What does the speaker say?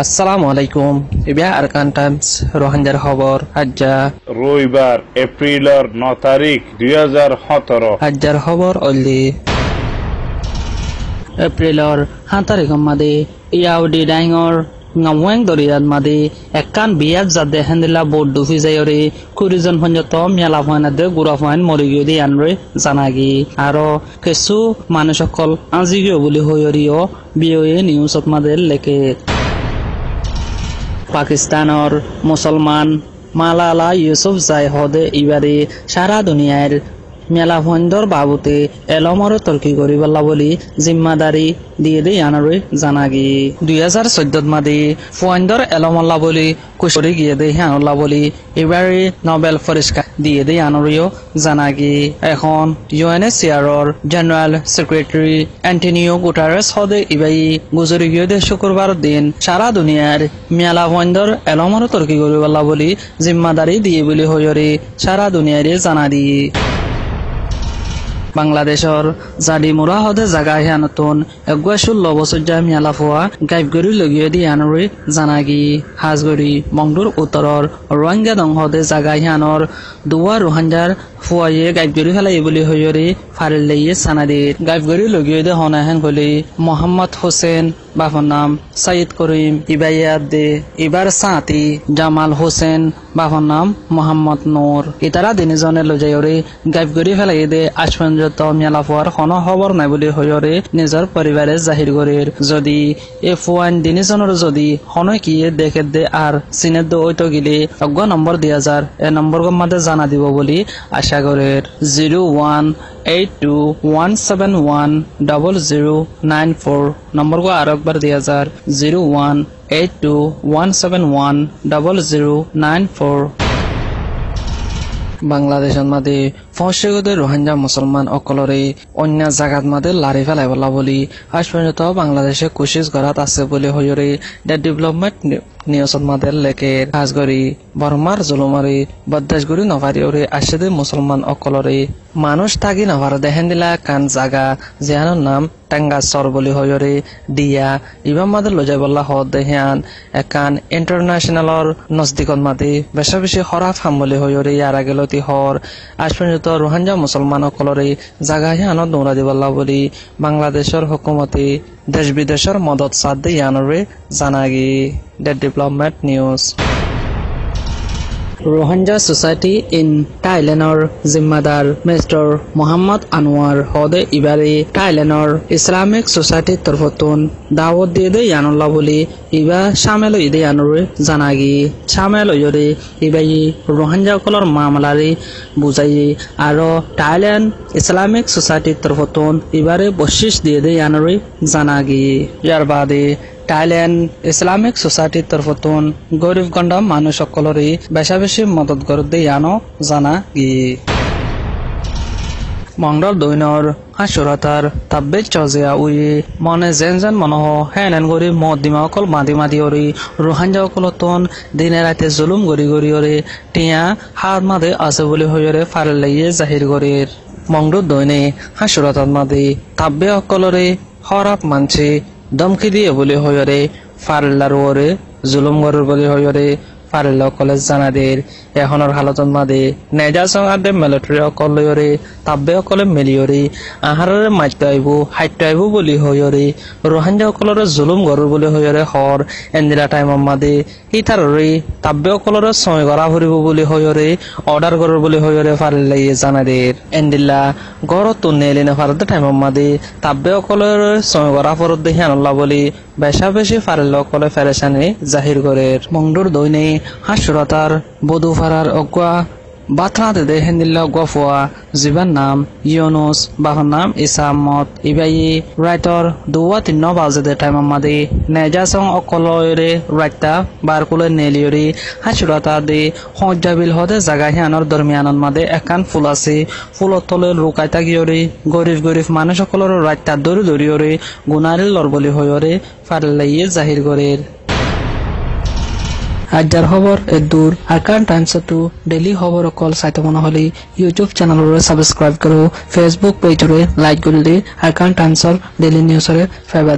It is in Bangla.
আসসালামু আলাইকুম ইবিয়া আরকান টাইমস রোহিঙ্গার খবর আজ্জা রবিবার এপ্রিলের 9 তারিখ 2017 আজ্জার খবর অল্লি এপ্রিলের 7 তারিখ মাদে ইয়াউডি ডাইঙর ngamweng dorian madi ekkan biat jadde hendila board dufi jayore kurijon honjoto mela phoinade gura phoin morigodi anre janagi aro kesu manusokol ajigio boli hoyorio BOA newsot made leke পাকিস্তানের মুসলমান মালালা ইউসুফজাই হদে ইবারে সারা দুনিয়ার মেলা ফন্দর বাবুতে এলমর তর্কি করিবলা বলি জিম্মাদারি দিয়ে দেই আনারে জানাগি 2014 মাদে ফন্দর এলমল্লা বলি কুশরি গিয়ে দেই হানল্লা বলি এবারে নোবেল পুরস্কার দিয়ে দেই আনারিও জানাগি এখন ইউএনএচসিআরর জেনারেল সেক্রেটারি অ্যান্টোনিও গুটারেস হদে ইবাই গুজরি গিয়ে দে শুক্রবার দিন সারা দুনিয়ার মেলা ফন্দর এলমর তর্কি করিবলা বলি জিম্মাদারি দিয়ে বলি হয়রে সারা দুনিয়ারে জানা দিয়ে বাংলাদেশর জাডি মুরা হদে জাগা হিয়ানতুন 16 বছর জামিয়ালা ফুয়া গাইবগরি লগিয়ে দি আনরে জানাগি হাজগরি মংডুর উত্তরর রোহিঙ্গা দং হদে জাগা হিয়ানর দুয়া রোহিঙ্গার ফুয়ায়ে গাইবগরি ফেলাই বলি হইরে ফারিলেয়ে সানাদে গাইবগরি লগিয়ে দে হনাহেন বলি মোহাম্মদ হোসেন বাফর নাম সাইদ করিম ইবাইয়াদ দে ইবার সাতি জামাল হোসেন বাফর নাম মোহাম্মদ নূর ইতারা দিনজনে লজায়রে গাইবগরি ফেলাই দে আশপঞ্জত মেলা ফুয়ার কোনো খবর নাই বলি হইরে নিজের পরিবারে জাহির করের যদি এ ফুয়ান দিনজনের যদি হনয় কি দেখে দে আর চিনে দে ওইতো গিলে অজ্ঞ নম্বর 2000 এ নম্বর মাঝে জানা দিব বলি আশা করের 0182171094 নম্বর গো আর একবার 2000 0182171094 বাংলাদেশের মাঝে ফসিগদে রোহিঙ্গা মুসলমান অকলরে অন্য জায়গাত মাঝে লারি ফেলাই বলা বলি আজ পর্যন্ত বাংলাদেশে কোশিশ করাত আছে বলে হইরে দ্য ডেভেলপমেন্ট নিউজত মাঝে লেখে কাজগরি বর্মার জুলুমারি বদাসগুড়ি নভারিওরে আসে মুসলমান অকলরে মানুষ থাকি নভার দেখেন দিলা কান জাগা যেহানোর নাম টাঙ্গাসর বলি হইরে দিয়া ইবাম মাদে লজাই বল্লা হদ দেহান একান ইন্টারন্যাশনালর নজদিকত মাদে বেশা বেশি খরাফ হাম বলি হইরে ইয়ার আগে লতি হর আজ পর্যন্ত রোহিঙ্গা মুসলমান অকলরে জাগা হিয়ানত দৌড়া দিবল্লা বলি বাংলাদেশের হুকুমতে দেশ বিদেশের মদত সাথ দিয়ে ইয়ানরে জানাগি the development news Rohingya society in থাইল্যান্ডর জিম্মাদার মিস্টার মোহাম্মদ আনোয়ার হদে ইবারে থাইল্যান্ডর ইসলামিক সোসাইটির তরফতুন দাওয়াত দিয়ে দে ইয়ানুল্লাহ বলি ইবা সামেল ইদে ইয়ানুরে জানাগি সামেল ইয়রে ইবাই রোহিঙ্গা কলর মামলারে বুঝাই আর থাইল্যান্ড ইসলামিক সোসাইটির তরফতুন ইবারে বশিস দিয়ে দে ইয়ানুরে জানাগি ইয়ার বাদে থাইল্যান্ড ইসলামিক সোসাইটির তরফতুন গরিব গন্ডা মানুষ সকলরে বেশা বেশি মদত করতে ইয়ানো জানা গি মংডল দৈনর হাসুরাতার তাব্বে চজিয়া উই মনে যেন যেন মনহ হেন গরি মদিমা অকল মাদি মাদি ওরি রোহিঙ্গা অকলতন দিনে রাতে জুলুম গরি গরি ওরে টিয়া হাত মাদে আছে বলে হইরে ফারেলাইয়ে জাহির গরির মংডল দৈনে হাসুরাতার মাদি তাব্বে অকলরে হরাপ মানছে দমকি দিয়ে বলে হইরে ফারেলার ওরে জুলুম গরুর বলে হইরে ফারেলা কলেজ জানাদের এখনের হালতন মাদে নেজা সঙ্গে মিলিটারি অকল লইরে তাব্বে অকলে মিলিয়রে আহারের মাইতে আইব হাইতে আইব বলি হইরে রোহিঙ্গা অকলরে জুলুম গরুর বলে হইরে হর এন্দিরা টাইমর মাদে ইতাররে তাব্বে অকলরে সয় গড়া ভরিব বলি হইরে অর্ডার গরুর বলি হইরে ফারেলাই জানাদের এন্দিলা গড়ত নেলে না ফারতে টাইমর মাদে তাব্বে অকলরে সয় গড়া ফরত দেখি আনল্লা বলি বেশা বেশি ফারেলা অকলে ফেরেশানি জাহির করের মংডুর দৈনে হাসুরাতার বধু ফারার অগুয়া বাথরাতে দেখেন দিল্লা গফুয়া জীবন নাম ইউনুস বাহর নাম ইসামত ইবাই রাইটর 2-3 বাজে দে টাইম মাদে নেজা সং অকলরে রাইতা বারকুলে নেলিয়রি হাসুরাতা দে হজ্জাবিল হদে জাগা হিয়ানর দরমিয়ানন মাদে একান ফুল আছে ফুলত তলে লুকাইতা গিয়রে গরিব গরিব মানুষ সকলর রাইতা দরি দরিয়রে গুনারিল লরবলি হয়রে ফারলাইয়ে জাহির করের আজ্জার খবর এদূর আরকান টাইমস টু ডেইলি খবর অকল চাইতে মনে হলে ইউটিউব চ্যানেলরে সাবস্ক্রাইব করো ফেসবুক পেজরে লাইক করলে আরকান টাইমসর ডেইলি নিউজরে ফাইবা